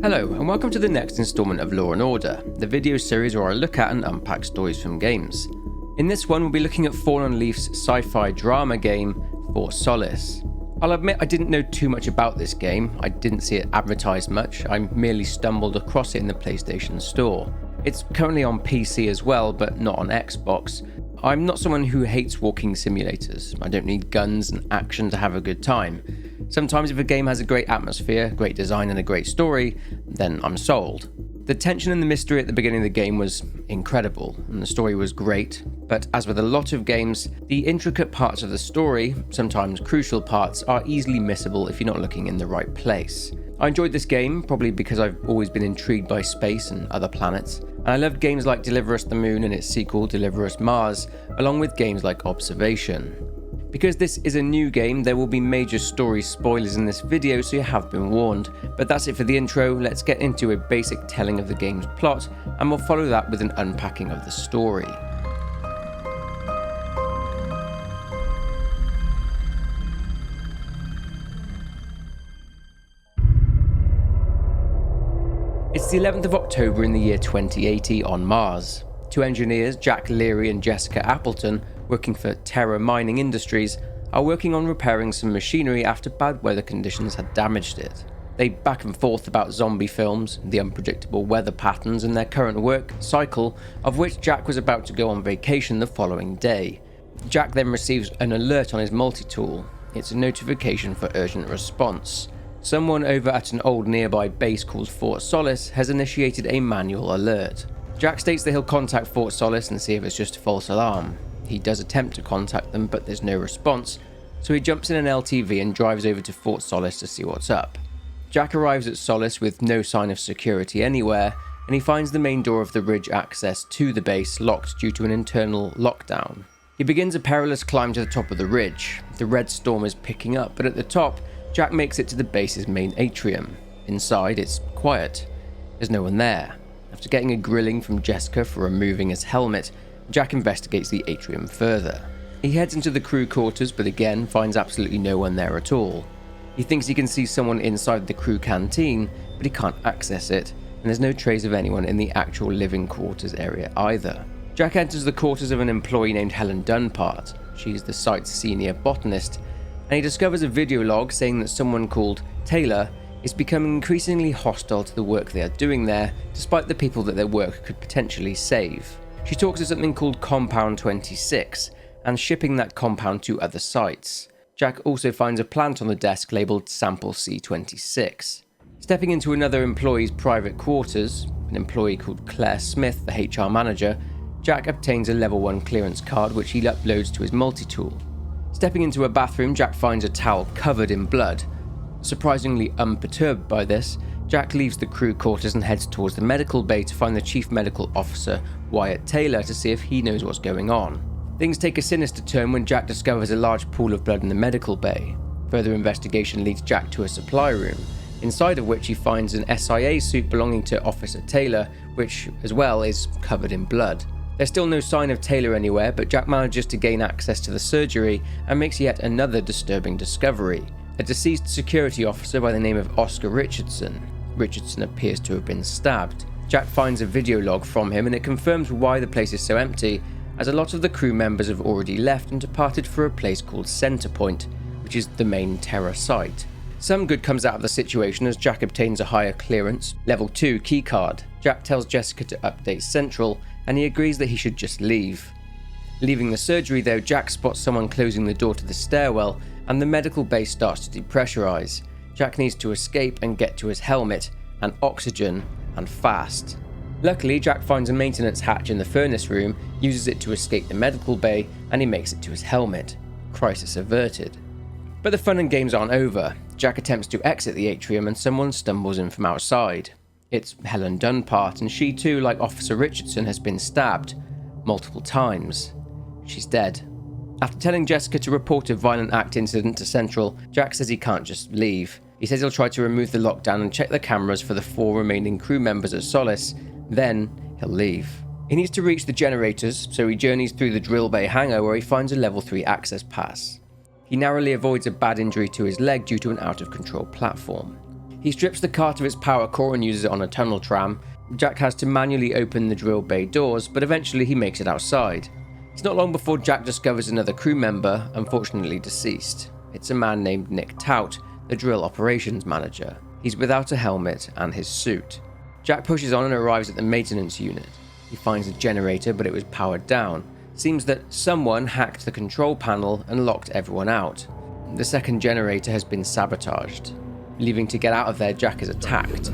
Hello, and welcome to the next installment of Law & Order, the video series where I look at and unpack stories from games. In this one, we'll be looking at Fallen Leaf's sci-fi drama game, for Solis. I'll admit I didn't know too much about this game. I didn't see it advertised much. I merely stumbled across it in the PlayStation Store. It's currently on PC as well, but not on Xbox. I'm not someone who hates walking simulators. I don't need guns and action to have a good time. Sometimes if a game has a great atmosphere, great design and a great story, then I'm sold. The tension and the mystery at the beginning of the game was incredible, and the story was great, but as with a lot of games, the intricate parts of the story, sometimes crucial parts, are easily missable if you're not looking in the right place. I enjoyed this game, probably because I've always been intrigued by space and other planets, and I loved games like Deliver Us the Moon and its sequel Deliver Us Mars, along with games like Observation. Because this is a new game, there will be major story spoilers in this video, so you have been warned. But that's it for the intro. Let's get into a basic telling of the game's plot, and we'll follow that with an unpacking of the story. It's the 11th of October in the year 2080 on Mars. Two engineers, Jack Leary and Jessica Appleton, working for Terra Mining Industries, are working on repairing some machinery after bad weather conditions had damaged it. They back and forth about zombie films, the unpredictable weather patterns, and their current work cycle, of which Jack was about to go on vacation the following day. Jack then receives an alert on his multi-tool. It's a notification for urgent response. Someone over at an old nearby base called Fort Solis has initiated a manual alert. Jack states that he'll contact Fort Solis and see if it's just a false alarm. He does attempt to contact them, but there's no response, so he jumps in an LTV and drives over to Fort Solis to see what's up. Jack arrives at Solis with no sign of security anywhere, and he finds the main door of the ridge access to the base locked due to an internal lockdown. He begins a perilous climb to the top of the ridge. The red storm is picking up, but at the top, Jack makes it to the base's main atrium. Inside, it's quiet. There's no one there. After getting a grilling from Jessica for removing his helmet, Jack investigates the atrium further. He heads into the crew quarters, but again finds absolutely no one there at all. He thinks he can see someone inside the crew canteen, but he can't access it, and there's no trace of anyone in the actual living quarters area either. Jack enters the quarters of an employee named Helen Dunpart. She's the site's senior botanist, and he discovers a video log saying that someone called Taylor is becoming increasingly hostile to the work they are doing there, despite the people that their work could potentially save. She talks of something called Compound 26, and shipping that compound to other sites. Jack also finds a plant on the desk labelled Sample C26. Stepping into another employee's private quarters, an employee called Claire Smith, the HR manager, Jack obtains a level 1 clearance card which he uploads to his multi-tool. Stepping into a bathroom, Jack finds a towel covered in blood. Surprisingly unperturbed by this, Jack leaves the crew quarters and heads towards the medical bay to find the chief medical officer, Wyatt Taylor, to see if he knows what's going on. Things take a sinister turn when Jack discovers a large pool of blood in the medical bay. Further investigation leads Jack to a supply room, inside of which he finds an SIA suit belonging to Officer Taylor, which as well is covered in blood. There's still no sign of Taylor anywhere, but Jack manages to gain access to the surgery and makes yet another disturbing discovery. A deceased security officer by the name of Oscar Richardson. Richardson appears to have been stabbed. Jack finds a video log from him and it confirms why the place is so empty, as a lot of the crew members have already left and departed for a place called Centerpoint, which is the main Terra site. Some good comes out of the situation as Jack obtains a higher clearance, level 2 keycard. Jack tells Jessica to update Central and he agrees that he should just leave. Leaving the surgery though, Jack spots someone closing the door to the stairwell and the medical bay starts to depressurize. Jack needs to escape and get to his helmet, and oxygen, and fast. Luckily, Jack finds a maintenance hatch in the furnace room, uses it to escape the medical bay, and he makes it to his helmet. Crisis averted. But the fun and games aren't over. Jack attempts to exit the atrium and someone stumbles in from outside. It's Helen Dunpart, and she too, like Officer Richardson, has been stabbed multiple times. She's dead. After telling Jessica to report a violent act incident to Central, Jack says he can't just leave. He says he'll try to remove the lockdown and check the cameras for the 4 remaining crew members at Solis, then he'll leave. He needs to reach the generators, so he journeys through the drill bay hangar where he finds a level 3 access pass. He narrowly avoids a bad injury to his leg due to an out-of-control platform. He strips the cart of its power core and uses it on a tunnel tram. Jack has to manually open the drill bay doors, but eventually he makes it outside. It's not long before Jack discovers another crew member, unfortunately deceased. It's a man named Nick Tout, the drill operations manager. He's without a helmet and his suit. Jack pushes on and arrives at the maintenance unit. He finds a generator, but it was powered down. Seems that someone hacked the control panel and locked everyone out. The second generator has been sabotaged. Leaving to get out of there, Jack is attacked.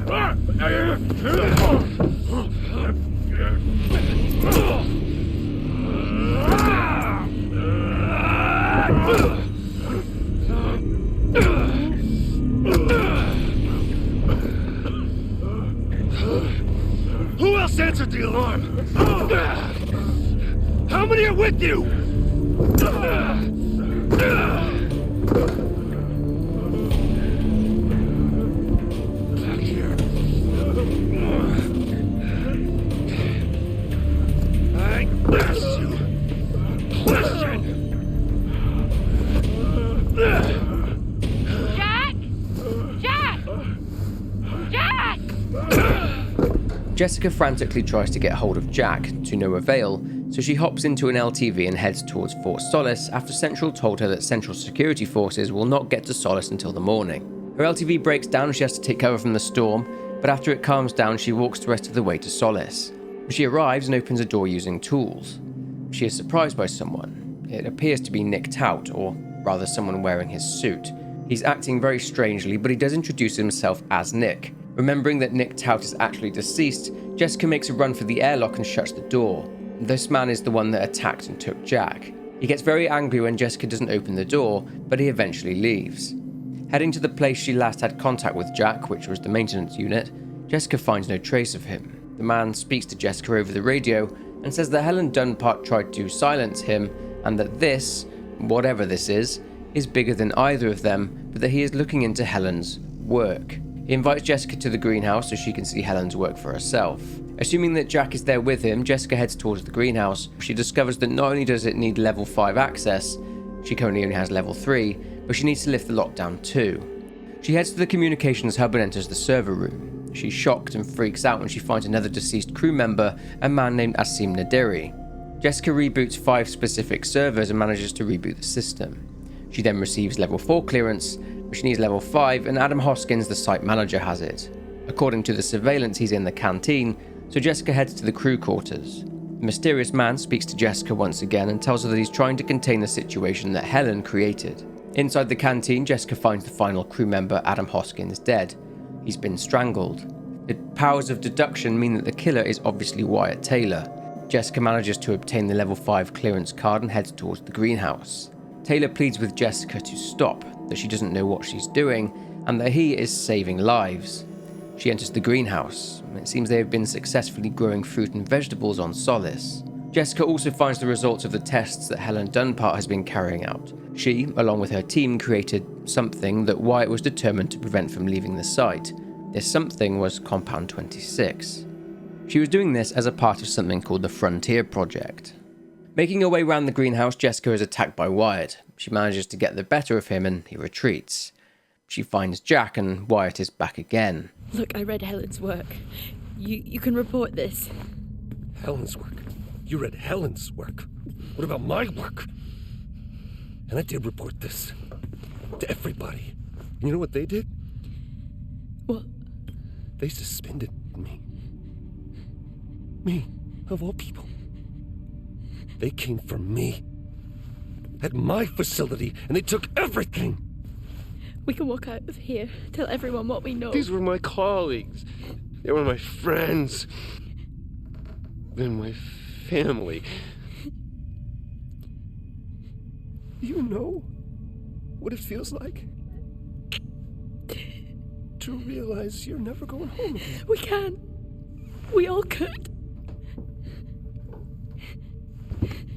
Who else answered the alarm? How many are with you? Back here. I asked you a question. Jack! Jack! Jack! Jessica frantically tries to get hold of Jack, to no avail, so she hops into an LTV and heads towards Fort Solis after Central told her that Central security forces will not get to Solis until the morning. Her LTV breaks down and she has to take cover from the storm, but after it calms down she walks the rest of the way to Solis. She arrives and opens a door using tools. She is surprised by someone. It appears to be Nick Tout, or rather someone wearing his suit. He's acting very strangely, but he does introduce himself as Nick. Remembering that Nick Tout is actually deceased, Jessica makes a run for the airlock and shuts the door. This man is the one that attacked and took Jack. He gets very angry when Jessica doesn't open the door, but he eventually leaves. Heading to the place she last had contact with Jack, which was the maintenance unit, Jessica finds no trace of him. The man speaks to Jessica over the radio and says that Helen Dunpart tried to silence him and that this, whatever this is bigger than either of them, but that he is looking into Helen's work. He invites Jessica to the greenhouse so she can see Helen's work for herself. Assuming that Jack is there with him, Jessica heads towards the greenhouse. She discovers that not only does it need level 5 access, she currently only has level 3, but she needs to lift the lockdown too. She heads to the communications hub and enters the server room. She's shocked and freaks out when she finds another deceased crew member, a man named Asim Nadiri. Jessica reboots 5 specific servers and manages to reboot the system. She then receives level 4 clearance, but she needs level 5 and Adam Hoskins, the site manager, has it. According to the surveillance, he's in the canteen, so Jessica heads to the crew quarters. The mysterious man speaks to Jessica once again and tells her that he's trying to contain the situation that Helen created. Inside the canteen, Jessica finds the final crew member, Adam Hoskins, dead. He's been strangled. The powers of deduction mean that the killer is obviously Wyatt Taylor. Jessica manages to obtain the level 5 clearance card and heads towards the greenhouse. Taylor pleads with Jessica to stop, that she doesn't know what she's doing, and that he is saving lives. She enters the greenhouse. It seems they have been successfully growing fruit and vegetables on Solis. Jessica also finds the results of the tests that Helen Dunpart has been carrying out. She, along with her team, created something that Wyatt was determined to prevent from leaving the site. This something was Compound 26. She was doing this as a part of something called the Frontier Project. Making her way around the greenhouse, Jessica is attacked by Wyatt. She manages to get the better of him and he retreats. She finds Jack and Wyatt is back again. Look, I read Helen's work. You can report this. Helen's work? You read Helen's work? What about my work? And I did report this to everybody. And you know what they did? What? They suspended me. Me, of all people. They came for me. At my facility, and they took everything. We can walk out of here, tell everyone what we know. These were my colleagues. They were my friends. Then my family. You know what it feels like? To realize you're never going home again. We can. We all could.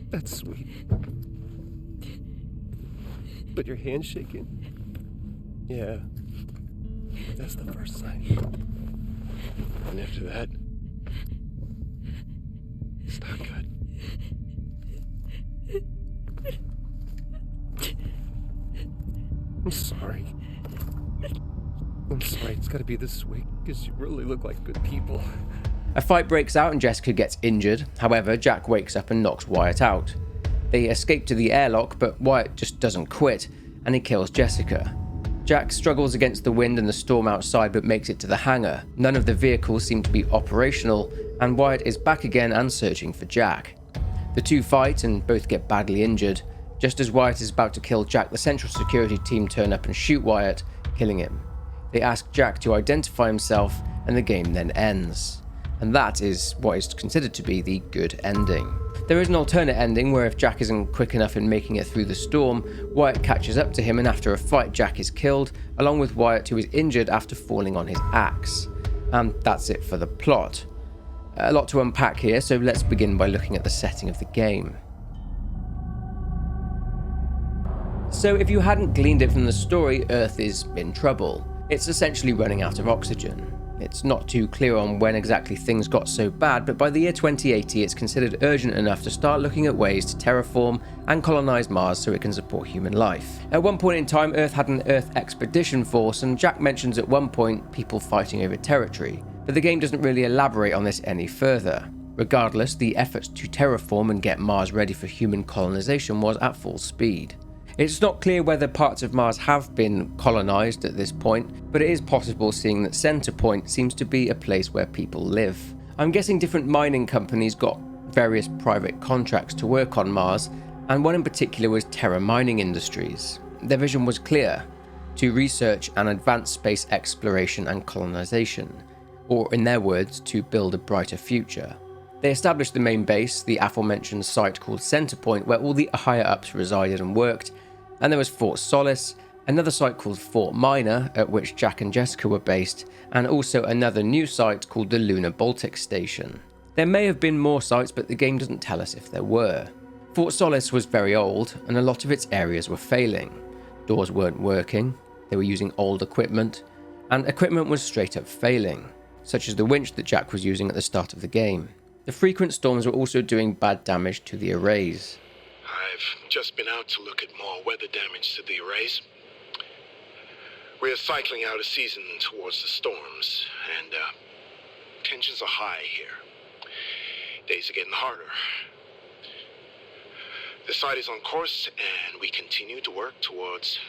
That's sweet. But your hand's shaking? Yeah. That's the first sign. And after that, it's not good. I'm sorry. I'm sorry. It's gotta be this way, because you really look like good people. A fight breaks out and Jessica gets injured. However, Jack wakes up and knocks Wyatt out. They escape to the airlock, but Wyatt just doesn't quit, and he kills Jessica. Jack struggles against the wind and the storm outside, but makes it to the hangar. None of the vehicles seem to be operational, and Wyatt is back again and searching for Jack. The two fight and both get badly injured. Just as Wyatt is about to kill Jack, the central security team turn up and shoot Wyatt, killing him. They ask Jack to identify himself, and the game then ends. And that is what is considered to be the good ending. There is an alternate ending where if Jack isn't quick enough in making it through the storm, Wyatt catches up to him, and after a fight Jack is killed, along with Wyatt, who is injured after falling on his axe. And that's it for the plot. A lot to unpack here, so let's begin by looking at the setting of the game. So if you hadn't gleaned it from the story, Earth is in trouble. It's essentially running out of oxygen. It's not too clear on when exactly things got so bad, but by the year 2080 it's considered urgent enough to start looking at ways to terraform and colonize Mars so it can support human life. At one point in time, Earth had an Earth expedition force, and Jack mentions at one point people fighting over territory, but the game doesn't really elaborate on this any further. Regardless, the efforts to terraform and get Mars ready for human colonization was at full speed. It's not clear whether parts of Mars have been colonized at this point, but it is possible seeing that Center Point seems to be a place where people live. I'm guessing different mining companies got various private contracts to work on Mars, and one in particular was Terra Mining Industries. Their vision was clear: to research and advance space exploration and colonization, or in their words, to build a brighter future. They established the main base, the aforementioned site called Center Point, where all the higher ups resided and worked, and there was Fort Solis, another site called Fort Minor, at which Jack and Jessica were based, and also another new site called the Lunar Baltic Station. There may have been more sites, but the game doesn't tell us if there were. Fort Solis was very old, and a lot of its areas were failing. Doors weren't working, they were using old equipment, and equipment was straight up failing, such as the winch that Jack was using at the start of the game. The frequent storms were also doing bad damage to the arrays. I've just been out to look at more weather damage to the arrays. We're cycling out of season towards the storms, and tensions are high here. Days are getting harder. The site is on course, and we continue to work towards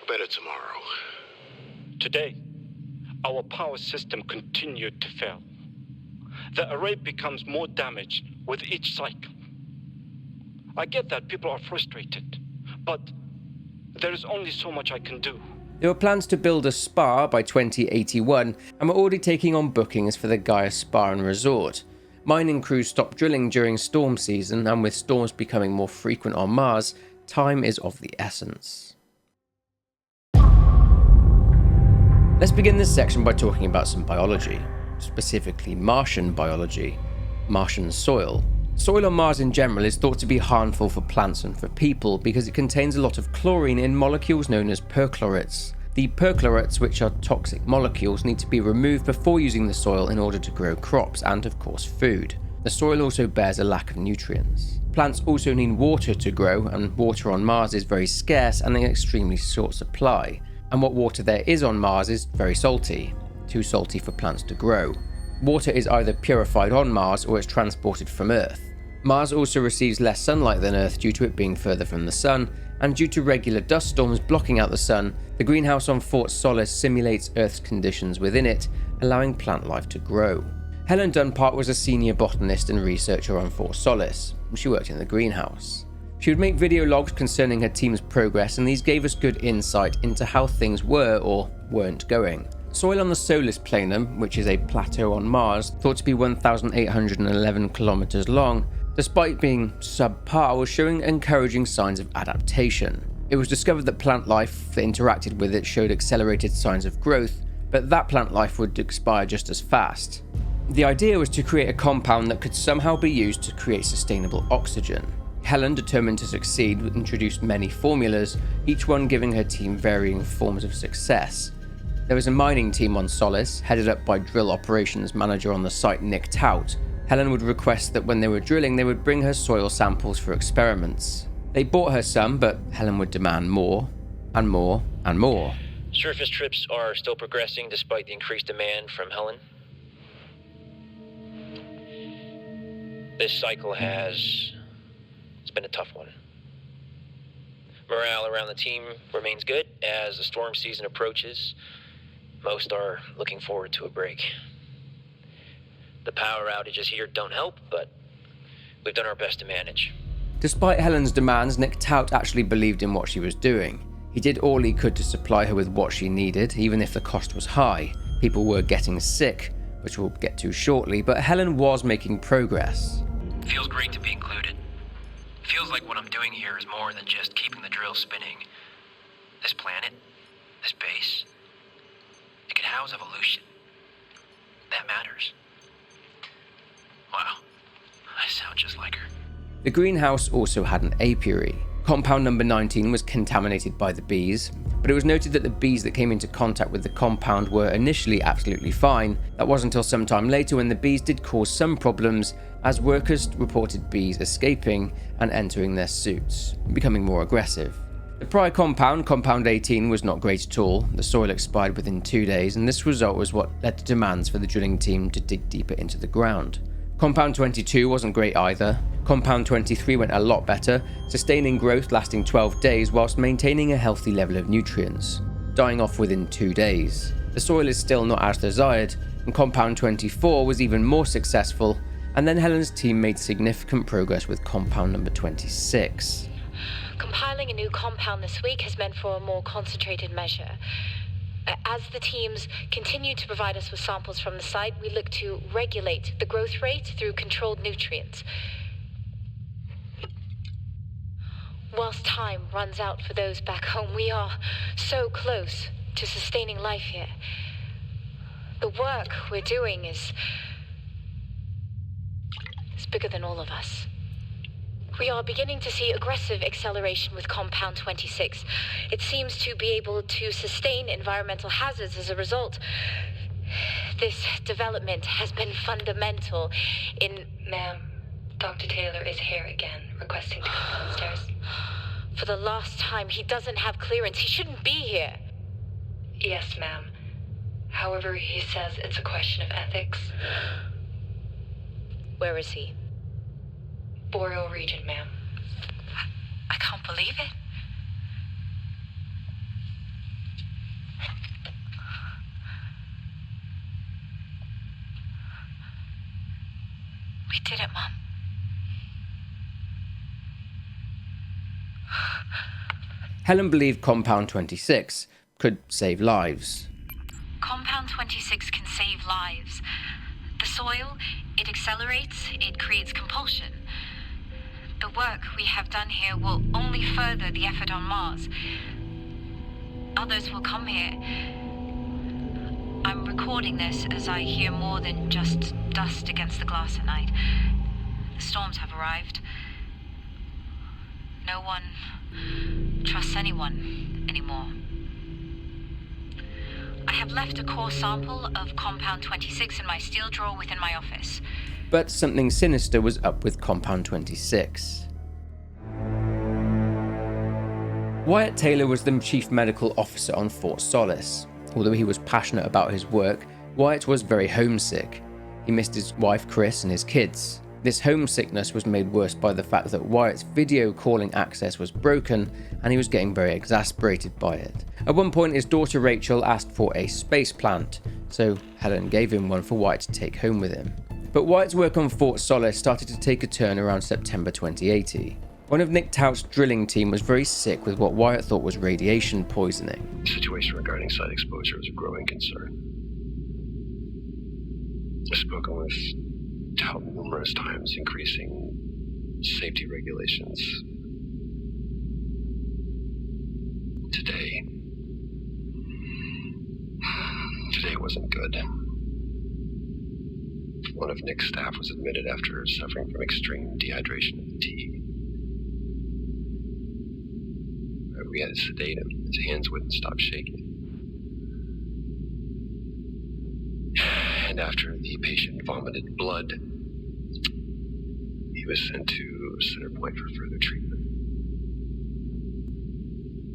a better tomorrow. Today, our power system continued to fail. The array becomes more damaged with each cycle. I get that people are frustrated, but there is only so much I can do. There were plans to build a spa by 2081, and were already taking on bookings for the Gaia Spa and Resort. Mining crews stopped drilling during storm season, and with storms becoming more frequent on Mars, time is of the essence. Let's begin this section by talking about some biology, specifically Martian biology, Martian soil. Soil on Mars in general is thought to be harmful for plants and for people because it contains a lot of chlorine in molecules known as perchlorates. The perchlorates, which are toxic molecules, need to be removed before using the soil in order to grow crops and, of course, food. The soil also bears a lack of nutrients. Plants also need water to grow, and water on Mars is very scarce and in extremely short supply. And what water there is on Mars is very salty, too salty for plants to grow. Water is either purified on Mars or it's transported from Earth. Mars also receives less sunlight than Earth due to it being further from the sun, and due to regular dust storms blocking out the sun, the greenhouse on Fort Solis simulates Earth's conditions within it, allowing plant life to grow. Helen Dunpart was a senior botanist and researcher on Fort Solis. She worked in the greenhouse. She would make video logs concerning her team's progress, and these gave us good insight into how things were or weren't going. Soil on the Solis Planum, which is a plateau on Mars, thought to be 1,811 kilometers long, despite being subpar, was showing encouraging signs of adaptation. It was discovered that plant life that interacted with it showed accelerated signs of growth, but that plant life would expire just as fast. The idea was to create a compound that could somehow be used to create sustainable oxygen. Helen, determined to succeed, introduced many formulas, each one giving her team varying forms of success. There was a mining team on Solis, headed up by drill operations manager on the site Nick Tout. Helen would request that when they were drilling, they would bring her soil samples for experiments. They bought her some, but Helen would demand more, and more, and more. Surface trips are still progressing despite the increased demand from Helen. This cycle it's been a tough one. Morale around the team remains good as the storm season approaches. Most are looking forward to a break. The power outages here don't help, but we've done our best to manage. Despite Helen's demands, Nick Tout actually believed in what she was doing. He did all he could to supply her with what she needed, even if the cost was high. People were getting sick, which we'll get to shortly, but Helen was making progress. Feels great to be included. Feels like what I'm doing here is more than just keeping the drill spinning. This planet, this base, it could house evolution. That matters. Wow, I sound just like her. The greenhouse also had an apiary. Compound number 19 was contaminated by the bees, but it was noted that the bees that came into contact with the compound were initially absolutely fine. That wasn't until some time later when the bees did cause some problems, as workers reported bees escaping and entering their suits, becoming more aggressive. The prior compound, Compound 18, was not great at all. The soil expired within 2 days, and this result was what led to demands for the drilling team to dig deeper into the ground. Compound 22 wasn't great either. Compound 23 went a lot better, sustaining growth lasting 12 days whilst maintaining a healthy level of nutrients, dying off within 2 days. The soil is still not as desired, and Compound 24 was even more successful, and then Helen's team made significant progress with Compound number 26. Compiling a new compound this week has meant for a more concentrated measure. As the teams continue to provide us with samples from the site, we look to regulate the growth rate through controlled nutrients. Whilst time runs out for those back home, we are so close to sustaining life here. The work we're doing is bigger than all of us. We are beginning to see aggressive acceleration with Compound 26. It seems to be able to sustain environmental hazards as a result. This development has been fundamental in... Ma'am, Dr. Taylor is here again, requesting to come downstairs. For the last time, he doesn't have clearance. He shouldn't be here. Yes, ma'am. However, he says it's a question of ethics. Where is he? Boreal region, ma'am. I can't believe it. We did it, Mom. Helen believed Compound 26 could save lives. Compound 26 can save lives. The soil, it accelerates, it creates compulsion. The work we have done here will only further the effort on Mars. Others will come here. I'm recording this as I hear more than just dust against the glass at night. The storms have arrived. No one trusts anyone anymore. I have left a core sample of Compound 26 in my steel drawer within my office. But something sinister was up with Compound 26. Wyatt Taylor was the chief medical officer on Fort Solis. Although he was passionate about his work, Wyatt was very homesick. He missed his wife Chris and his kids. This homesickness was made worse by the fact that Wyatt's video calling access was broken and he was getting very exasperated by it. At one point, his daughter Rachel asked for a space plant, so Helen gave him one for Wyatt to take home with him. But Wyatt's work on Fort Solis started to take a turn around September 2080. One of Nick Tout's drilling team was very sick with what Wyatt thought was radiation poisoning. The situation regarding site exposure is a growing concern. I've spoken with Tout numerous times, increasing safety regulations. Today wasn't good. One of Nick's staff was admitted after suffering from extreme dehydration and fatigue. We had to sedate him. His hands wouldn't stop shaking. And after the patient vomited blood, he was sent to Center Point for further treatment.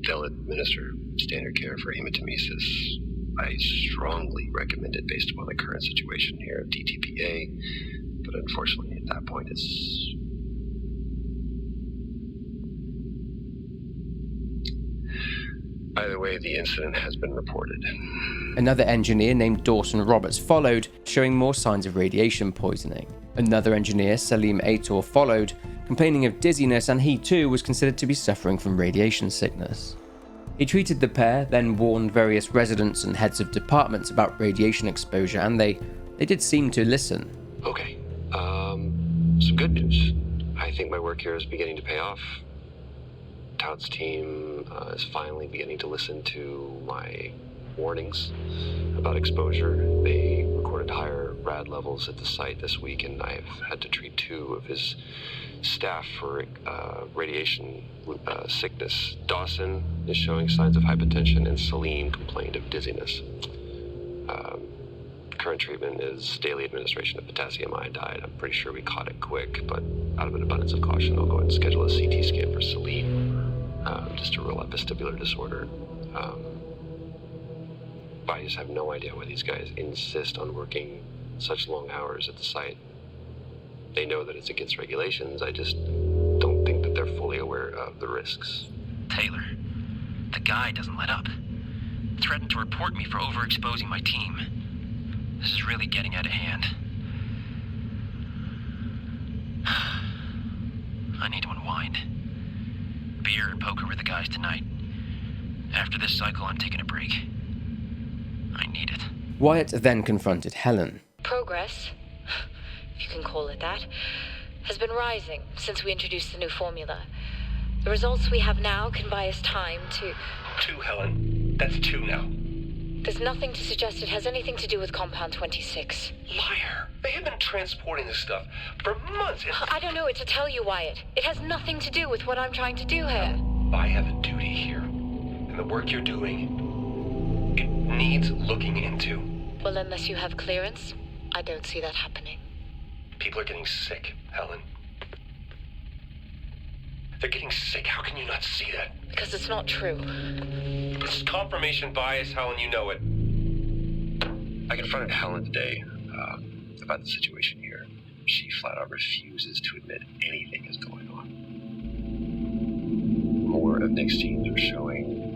they'll administer standard care for hematemesis. I strongly recommend it based upon the current situation here of DTPA, but unfortunately at that point it's... Either way, the incident has been reported. Another engineer named Dawson Roberts followed, showing more signs of radiation poisoning. Another engineer, Salim Aitor, followed, complaining of dizziness, and he too was considered to be suffering from radiation sickness. He treated the pair, then warned various residents and heads of departments about radiation exposure, and they did seem to listen. Okay, some good news. I think my work here is beginning to pay off. Tout's team is finally beginning to listen to my warnings about exposure. They recorded higher rad levels at the site this week, and I've had to treat 2 of his staff for radiation sickness. Dawson is showing signs of hypotension, and Celine complained of dizziness. Current treatment is daily administration of potassium iodide. I'm pretty sure we caught it quick, but out of an abundance of caution, I'll go ahead and schedule a CT scan for Celine, just to rule out vestibular disorder. I just have no idea why these guys insist on working such long hours at the site. They know that it's against regulations. I just don't think that they're fully aware of the risks. Taylor, the guy doesn't let up. Threatened to report me for overexposing my team. This is really getting out of hand. I need to unwind. Beer and poker with the guys tonight. After this cycle, I'm taking a break. I need it. Wyatt then confronted Helen. Progress, if you can call it that, has been rising since we introduced the new formula. The results we have now can buy us time to... 2, Helen. That's 2 now. There's nothing to suggest it has anything to do with Compound 26. Liar. They have been transporting this stuff for months. I don't know what to tell you, Wyatt. It has nothing to do with what I'm trying to do here. I have a duty here. And the work you're doing, it needs looking into. Well, unless you have clearance, I don't see that happening. People are getting sick, Helen. They're getting sick. How can you not see that? Because it's not true. This is confirmation bias, Helen. You know it. I confronted Helen today about the situation here. She flat out refuses to admit anything is going on. More of Nick's teams are showing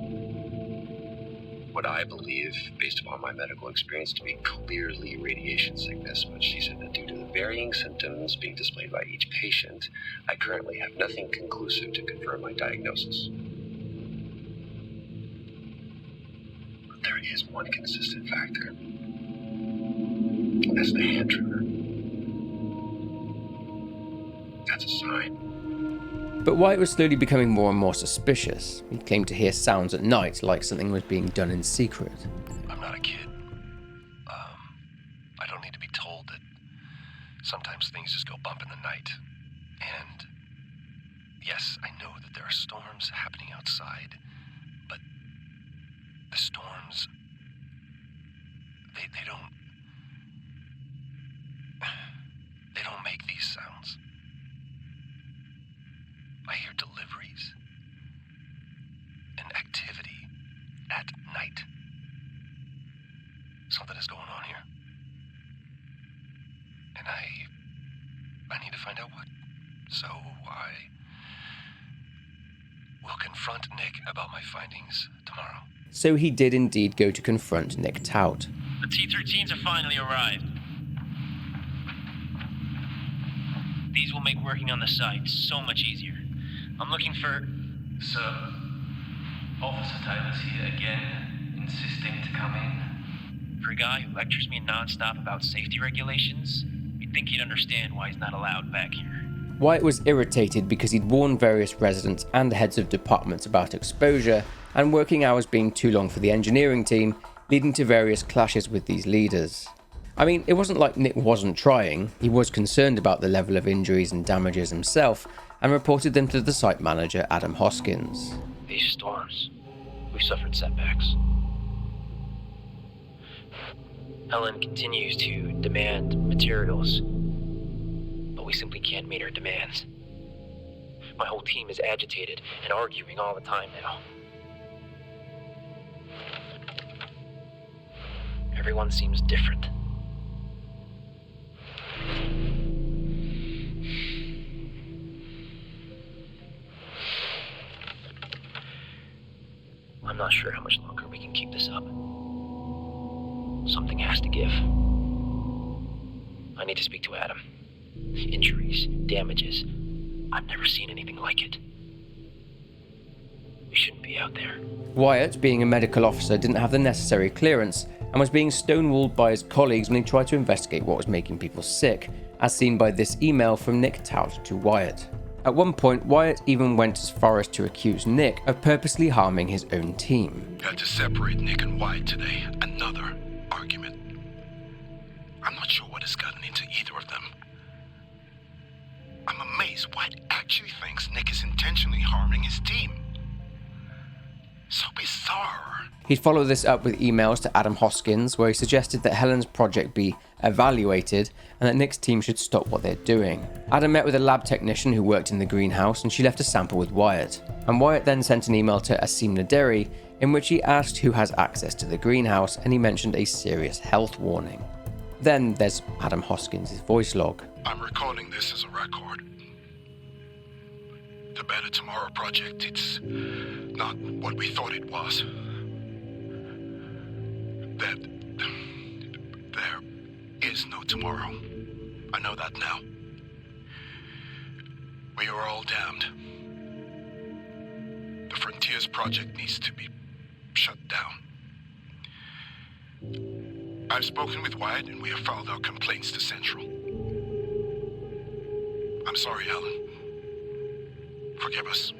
what I believe, based upon my medical experience, to be clearly radiation sickness, but she said that due to the varying symptoms being displayed by each patient, I currently have nothing conclusive to confirm my diagnosis. But there is one consistent factor, and that's the hand trigger. That's a sign. But Wyatt was slowly becoming more and more suspicious. He claimed to hear sounds at night, like something was being done in secret. I'm not a kid. I don't need to be told that sometimes things just go bump in the night. And yes, I know that there are storms happening outside, but the storms, they don't make these sounds. I hear deliveries and activity at night. Something is going on here. And I need to find out what. So I will confront Nick about my findings tomorrow. So he did indeed go to confront Nick Tout. The T-13s have finally arrived. These will make working on the site so much easier. I'm looking for... Sir, Officer Taylor's here again, insisting to come in. For a guy who lectures me non-stop about safety regulations, you'd think he'd understand why he's not allowed back here. Wyatt was irritated because he'd warned various residents and the heads of departments about exposure and working hours being too long for the engineering team, leading to various clashes with these leaders. I mean, it wasn't like Nick wasn't trying. He was concerned about the level of injuries and damages himself and reported them to the site manager, Adam Hoskins. These storms, we've suffered setbacks. Helen continues to demand materials, but we simply can't meet her demands. My whole team is agitated and arguing all the time now. Everyone seems different. I'm not sure how much longer we can keep this up. Something has to give. I need to speak to Adam. Injuries, damages. I've never seen anything like it. We shouldn't be out there. Wyatt, being a medical officer, didn't have the necessary clearance and was being stonewalled by his colleagues when he tried to investigate what was making people sick, as seen by this email from Nick Tout to Wyatt. At one point, Wyatt even went as far as to accuse Nick of purposely harming his own team. Had to separate Nick and Wyatt today. Another argument. I'm not sure what has gotten into either of them. I'm amazed Wyatt actually thinks Nick is intentionally harming his team. So bizarre. He'd follow this up with emails to Adam Hoskins, where he suggested that Helen's project be evaluated and that Nick's team should stop what they're doing. Adam met with a lab technician who worked in the greenhouse, and she left a sample with Wyatt. And Wyatt then sent an email to Asim Naderi in which he asked who has access to the greenhouse, and he mentioned a serious health warning. Then there's Adam Hoskins' voice log. I'm recording this as a record. The Better Tomorrow project, it's not what we thought it was. There is no tomorrow. I know that now. We are all damned. The Frontiers project needs to be shut down. I've spoken with Wyatt and we have filed our complaints to Central. I'm sorry, Alan. Forgive us.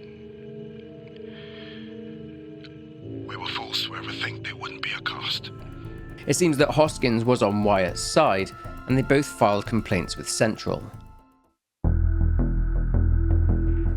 We were fools to ever think there wouldn't be a cost. It seems that Hoskins was on Wyatt's side, and they both filed complaints with Central.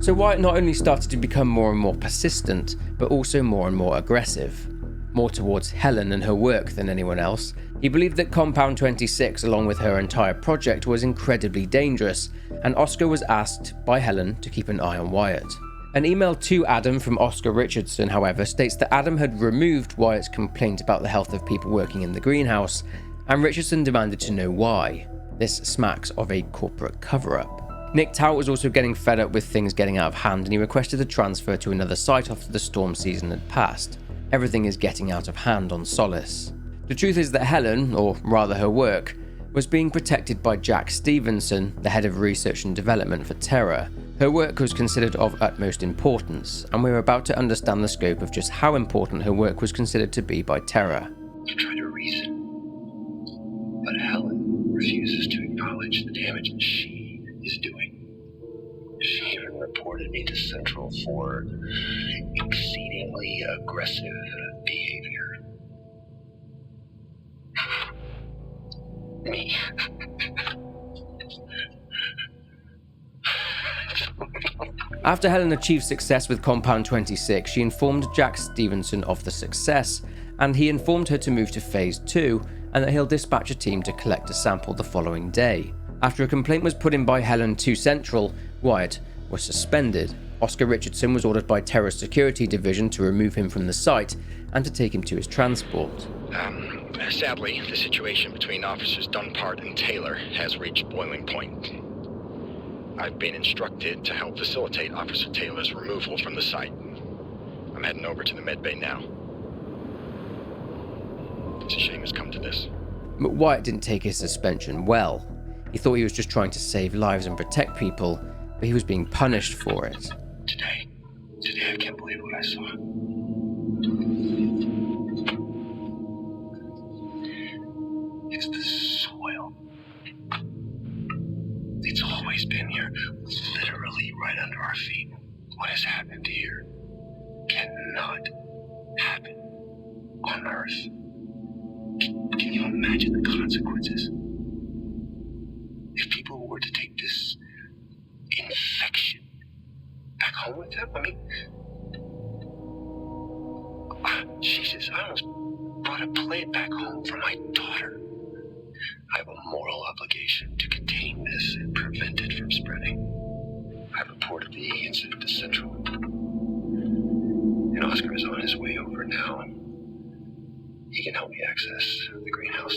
So Wyatt not only started to become more and more persistent, but also more and more aggressive. More towards Helen and her work than anyone else. He believed that Compound 26, along with her entire project, was incredibly dangerous, and Oscar was asked by Helen to keep an eye on Wyatt. An email to Adam from Oscar Richardson, however, states that Adam had removed Wyatt's complaint about the health of people working in the greenhouse, and Richardson demanded to know why. This smacks of a corporate cover-up. Nick Tout was also getting fed up with things getting out of hand, and he requested a transfer to another site after the storm season had passed. Everything is getting out of hand on Solis. The truth is that Helen, or rather her work, was being protected by Jack Stevenson, the head of research and development for Terra. Her work was considered of utmost importance, and we're about to understand the scope of just how important her work was considered to be by Terra. You try to reason, but Helen refuses to acknowledge the damage that she is doing. She even reported me to Central for exceedingly aggressive behavior. Me. After Helen achieved success with Compound 26, she informed Jack Stevenson of the success, and he informed her to move to Phase 2 and that he'll dispatch a team to collect a sample the following day. After a complaint was put in by Helen to Central, Wyatt was suspended. Oscar Richardson was ordered by Terra's security division to remove him from the site and to take him to his transport. Sadly, the situation between Officers Dunpart and Taylor has reached boiling point. I've been instructed to help facilitate Officer Taylor's removal from the site. I'm heading over to the medbay now. It's a shame it's come to this. But Wyatt didn't take his suspension well. He thought he was just trying to save lives and protect people, but he was being punished for it. Today I can't believe what I saw. It's the soil. It's always been here, literally right under our feet. What has happened here cannot happen on Earth. Can you imagine the consequences? If people were to take this infection back home with them, I mean, Jesus, I almost brought a plague back home for my daughter. I have a moral obligation to contain this and prevent it from spreading. I reported the incident to Central. And Oscar is on his way over now, and he can help me access the greenhouse.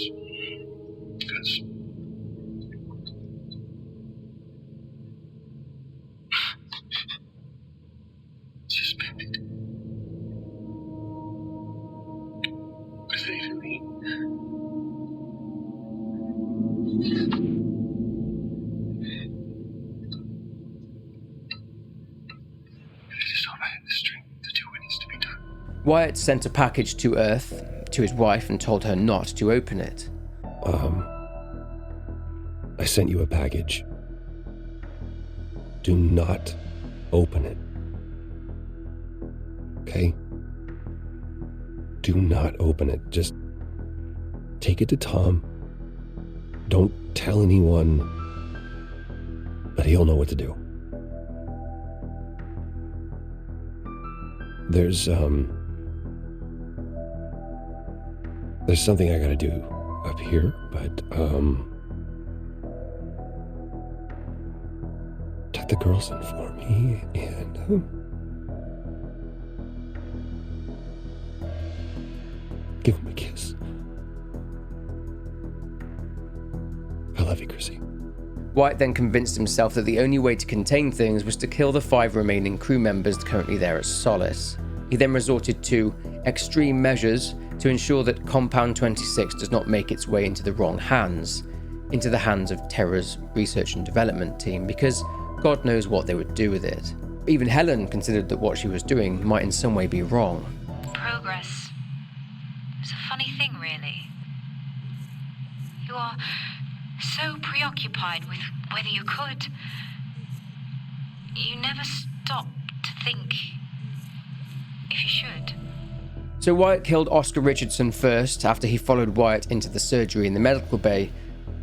just hope I have the strength to do what needs to be done. Wyatt sent a package to Earth to his wife and told her not to open it. I sent you a package. Do not open it. Okay? Do not open it. Just take it to Tom. Don't tell anyone, but he'll know what to do. There's something I gotta do up here, but, tuck the girls in for me, and, give him a kiss. I love you, Chrissy. Wyatt then convinced himself that the only way to contain things was to kill the 5 remaining crew members currently there at Solis. He then resorted to extreme measures to ensure that Compound 26 does not make its way into the wrong hands, into the hands of Terra's research and development team, because God knows what they would do with it. Even Helen considered that what she was doing might in some way be wrong. Progress. It's a funny thing, really. You are so preoccupied with whether you could. You never stop to think if you should. So Wyatt killed Oscar Richardson first after he followed Wyatt into the surgery in the medical bay,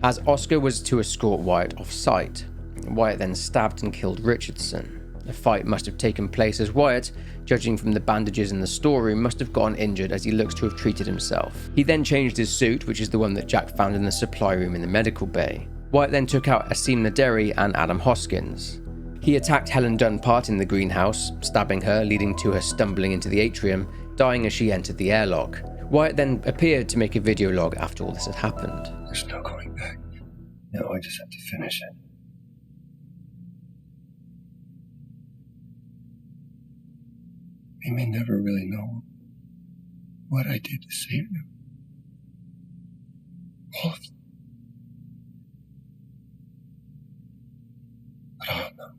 as Oscar was to escort Wyatt off-site. Wyatt then stabbed and killed Richardson. A fight must have taken place as Wyatt, judging from the bandages in the storeroom, must have gotten injured as he looks to have treated himself. He then changed his suit, which is the one that Jack found in the supply room in the medical bay. Wyatt then took out Asim Naderi and Adam Hoskins. He attacked Helen Dunpart in the greenhouse, stabbing her, leading to her stumbling into the atrium, dying as she entered the airlock. Wyatt then appeared to make a video log after all this had happened. There's no going back. Now I just have to finish it. They may never really know what I did to save them. All of them. But I'll know.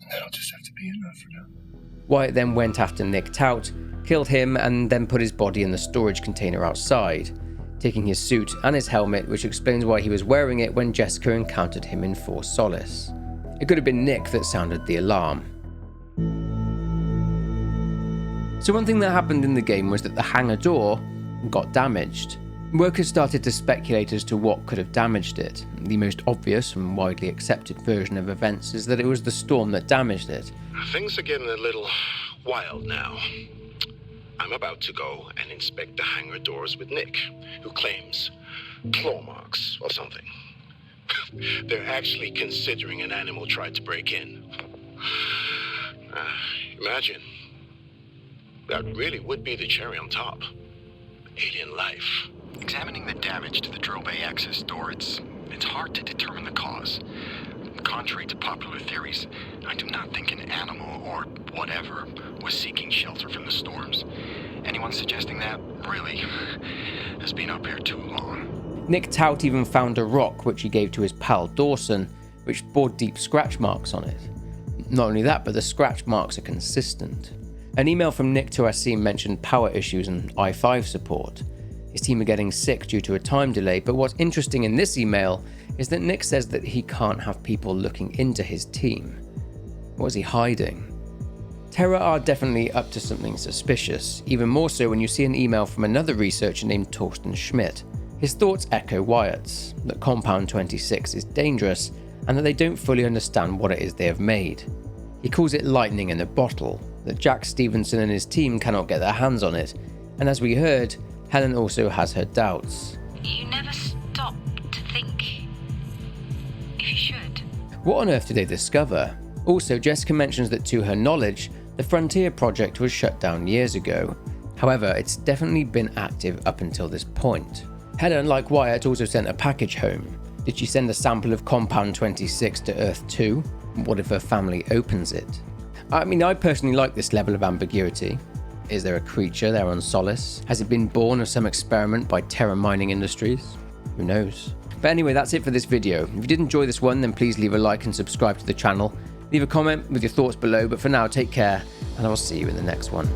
And that'll just have to be enough for now. Wyatt then went after Nick Tout, killed him, and then put his body in the storage container outside, taking his suit and his helmet, which explains why he was wearing it when Jessica encountered him in Fort Solis. It could have been Nick that sounded the alarm. So one thing that happened in the game was that the hangar door got damaged. Workers started to speculate as to what could have damaged it. The most obvious and widely accepted version of events is that it was the storm that damaged it. Things are getting a little wild now. I'm about to go and inspect the hangar doors with Nick, who claims claw marks or something. They're actually considering an animal tried to break in. Imagine. That really would be the cherry on top. Alien life. Examining the damage to the drill bay access door, it's hard to determine the cause. Contrary to popular theories, I do not think an animal or whatever was seeking shelter from the storms. Anyone suggesting that really has been up here too long. Nick Tout even found a rock which he gave to his pal Dawson, which bore deep scratch marks on it. Not only that, but the scratch marks are consistent. An email from Nick to Asim mentioned power issues and i5 support. His team are getting sick due to a time delay, but what's interesting in this email is that Nick says that he can't have people looking into his team. What is he hiding? Terra are definitely up to something suspicious, even more so when you see an email from another researcher named Torsten Schmidt. His thoughts echo Wyatt's, that Compound 26 is dangerous and that they don't fully understand what it is they have made. He calls it lightning in a bottle, that Jack Stevenson and his team cannot get their hands on it, and as we heard, Helen also has her doubts. You never stop to think if you should. What on earth did they discover? Also, Jessica mentions that to her knowledge, the Frontier project was shut down years ago. However, it's definitely been active up until this point. Helen, like Wyatt, also sent a package home. Did she send a sample of Compound 26 to Earth 2? What if her family opens it? I mean, I personally like this level of ambiguity. Is there a creature there on Solis? Has it been born of some experiment by Terra Mining Industries? Who knows? But anyway, that's it for this video. If you did enjoy this one, then please leave a like and subscribe to the channel. Leave a comment with your thoughts below, but for now, take care, and I will see you in the next one.